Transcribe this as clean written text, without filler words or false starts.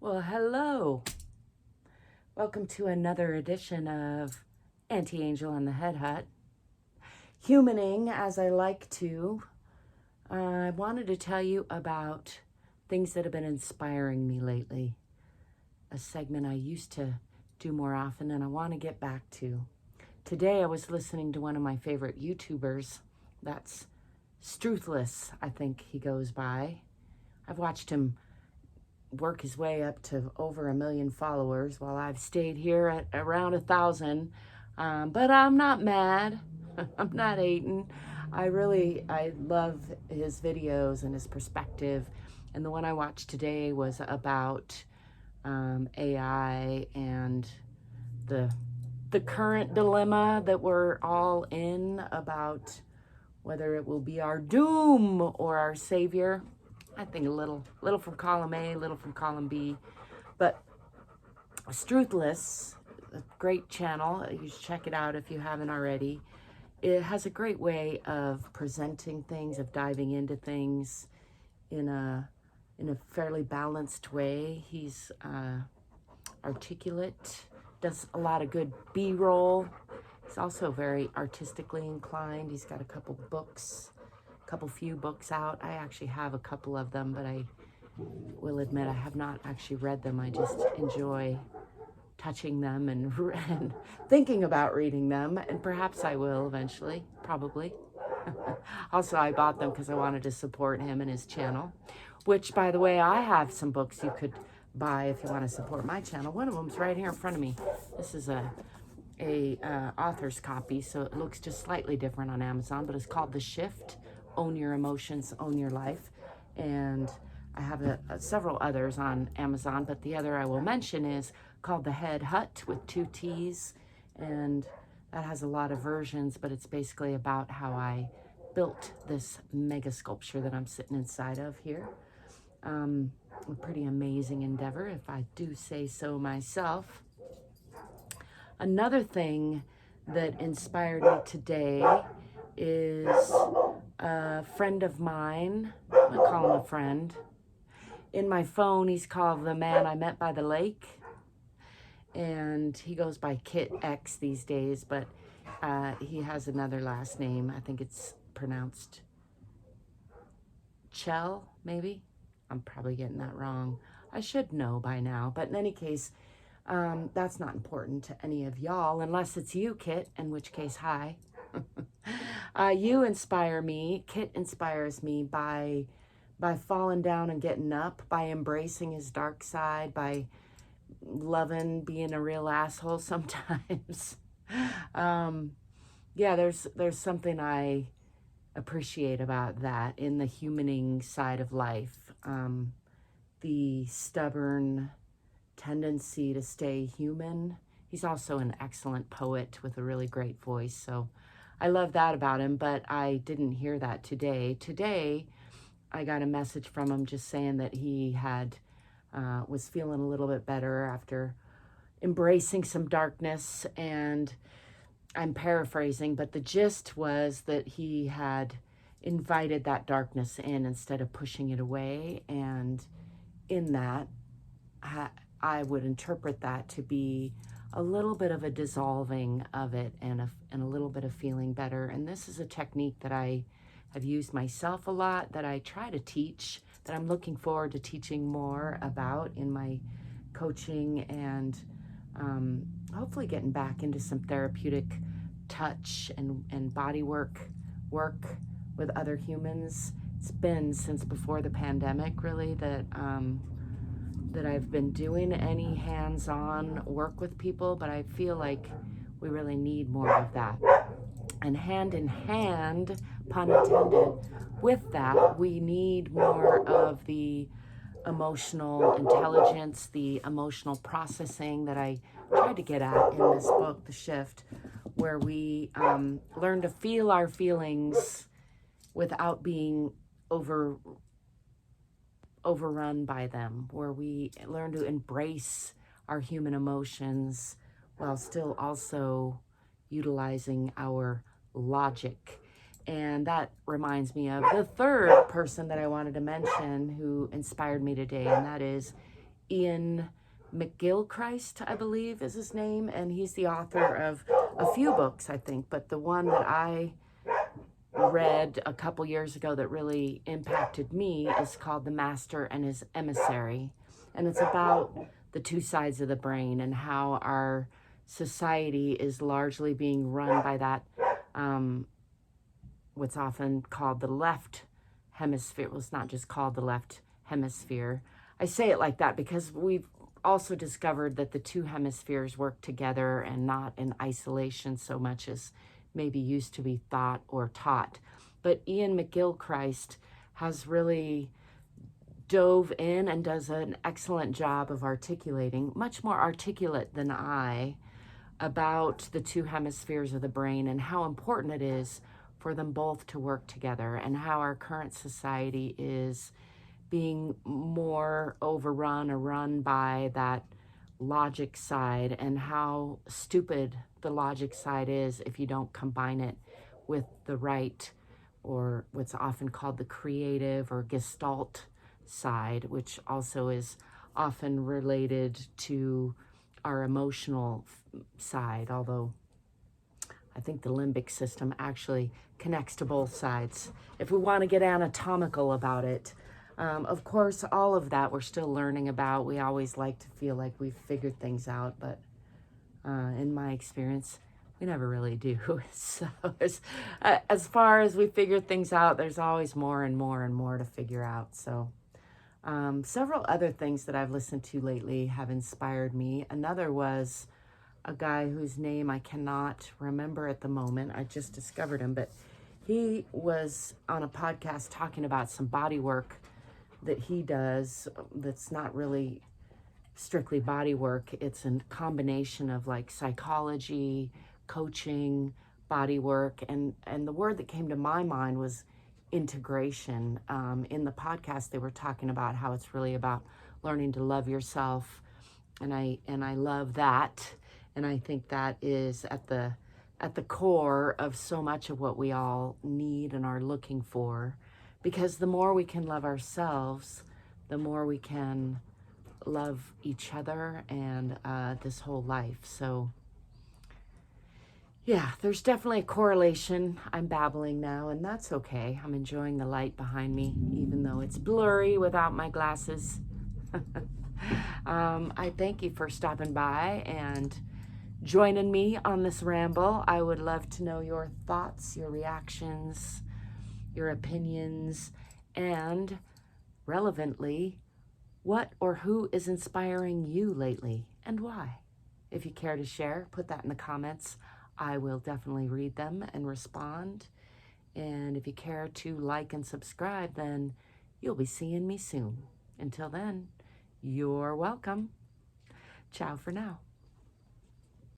Well, hello. Welcome to another edition of Anti-Angel and the Head Hutt. Humaning as I like to, I wanted to tell you about things that have been inspiring me lately. A segment I used to do more often and I want to get back to. Today I was listening to one of my favorite YouTubers. That's Struthless, I think he goes by. I've watched him work his way up to over 1 million followers while I've stayed here at around 1,000. But I'm not mad. I'm not hating. I love his videos and his perspective. And the one I watched today was about AI and the current dilemma that we're all in about whether it will be our doom or our savior. I think a little from column A, a little from column B. But Struthless, a great channel. You should check it out if you haven't already. It has a great way of presenting things, of diving into things in a fairly balanced way. He's articulate, does a lot of good B-roll. He's also very artistically inclined. He's got a couple few books out. I actually have a couple of them, but I will admit I have not actually read them. I just enjoy touching them and thinking about reading them, and perhaps I will eventually, probably. Also, I bought them because I wanted to support him and his channel, which, by the way, I have some books you could buy if you want to support my channel. One of them's right here in front of me. This is a author's copy, so it looks just slightly different on Amazon, but it's called The Shift. Own Your Emotions, Own Your Life. And I have several others on Amazon, but the other I will mention is called the Head Hutt with 2 T's. And that has a lot of versions, but it's basically about how I built this mega sculpture that I'm sitting inside of here. A pretty amazing endeavor, if I do say so myself. Another thing that inspired me today is a friend of mine. I call him a friend. In my phone, he's called the man I met by the lake. And he goes by Kit X these days, but he has another last name. I think it's pronounced Chell, maybe? I'm probably getting that wrong. I should know by now. But in any case, that's not important to any of y'all, unless it's you, Kit, in which case, hi. You inspire me. Kit inspires me by falling down and getting up, by embracing his dark side, by loving being a real asshole sometimes. Yeah, there's something I appreciate about that in the humaning side of life. The stubborn tendency to stay human. He's also an excellent poet with a really great voice, so I love that about him, but I didn't hear that today. Today, I got a message from him just saying that he was feeling a little bit better after embracing some darkness, and I'm paraphrasing, but the gist was that he had invited that darkness in instead of pushing it away, and in that, I would interpret that to be a little bit of a dissolving of it and a little bit of feeling better. And this is a technique that I have used myself a lot, that I try to teach, that I'm looking forward to teaching more about in my coaching, and hopefully getting back into some therapeutic touch and body work with other humans. It's been since before the pandemic, really, that I've been doing any hands-on work with people, but I feel like we really need more of that. And hand in hand, pun intended, with that, we need more of the emotional intelligence, the emotional processing that I tried to get at in this book, The Shift, where we learn to feel our feelings without being overrun by them, where we learn to embrace our human emotions while still also utilizing our logic. And that reminds me of the third person that I wanted to mention who inspired me today, and that is Iain McGilchrist, I believe is his name, and he's the author of a few books, I think, but the one that I read a couple years ago that really impacted me is called The Master and His Emissary, and it's about the two sides of the brain and how our society is largely being run by that what's often called the left hemisphere. Well, it's not just called the left hemisphere. I say it like that because we've also discovered that the two hemispheres work together and not in isolation so much as maybe used to be thought or taught. But Iain McGilchrist has really dove in and does an excellent job of articulating, much more articulate than I, about the two hemispheres of the brain and how important it is for them both to work together, and how our current society is being more overrun or run by that logic side, and how stupid the logic side is if you don't combine it with the right, or what's often called the creative or gestalt side, which also is often related to our emotional side, although I think the limbic system actually connects to both sides, if we want to get anatomical about it. Of course, all of that we're still learning about. We always like to feel like we've figured things out, but in my experience, we never really do. So as far as we figure things out, there's always more and more and more to figure out. So several other things that I've listened to lately have inspired me. Another was a guy whose name I cannot remember at the moment. I just discovered him, but he was on a podcast talking about some body work that he does that's not really strictly body work. It's a combination of like psychology, coaching, body work, and the word that came to my mind was integration. In the podcast, they were talking about how it's really about learning to love yourself, and I love that, and I think that is at the core of so much of what we all need and are looking for, because the more we can love ourselves, the more we can love each other and this whole life. So yeah, there's definitely a correlation. I'm babbling now, and that's okay. I'm enjoying the light behind me, even though it's blurry without my glasses. I thank you for stopping by and joining me on this ramble. I would love to know your thoughts, your reactions, your opinions, and relevantly, what or who is inspiring you lately and why? If you care to share, put that in the comments. I will definitely read them and respond. And if you care to like and subscribe, then you'll be seeing me soon. Until then, you're welcome. Ciao for now.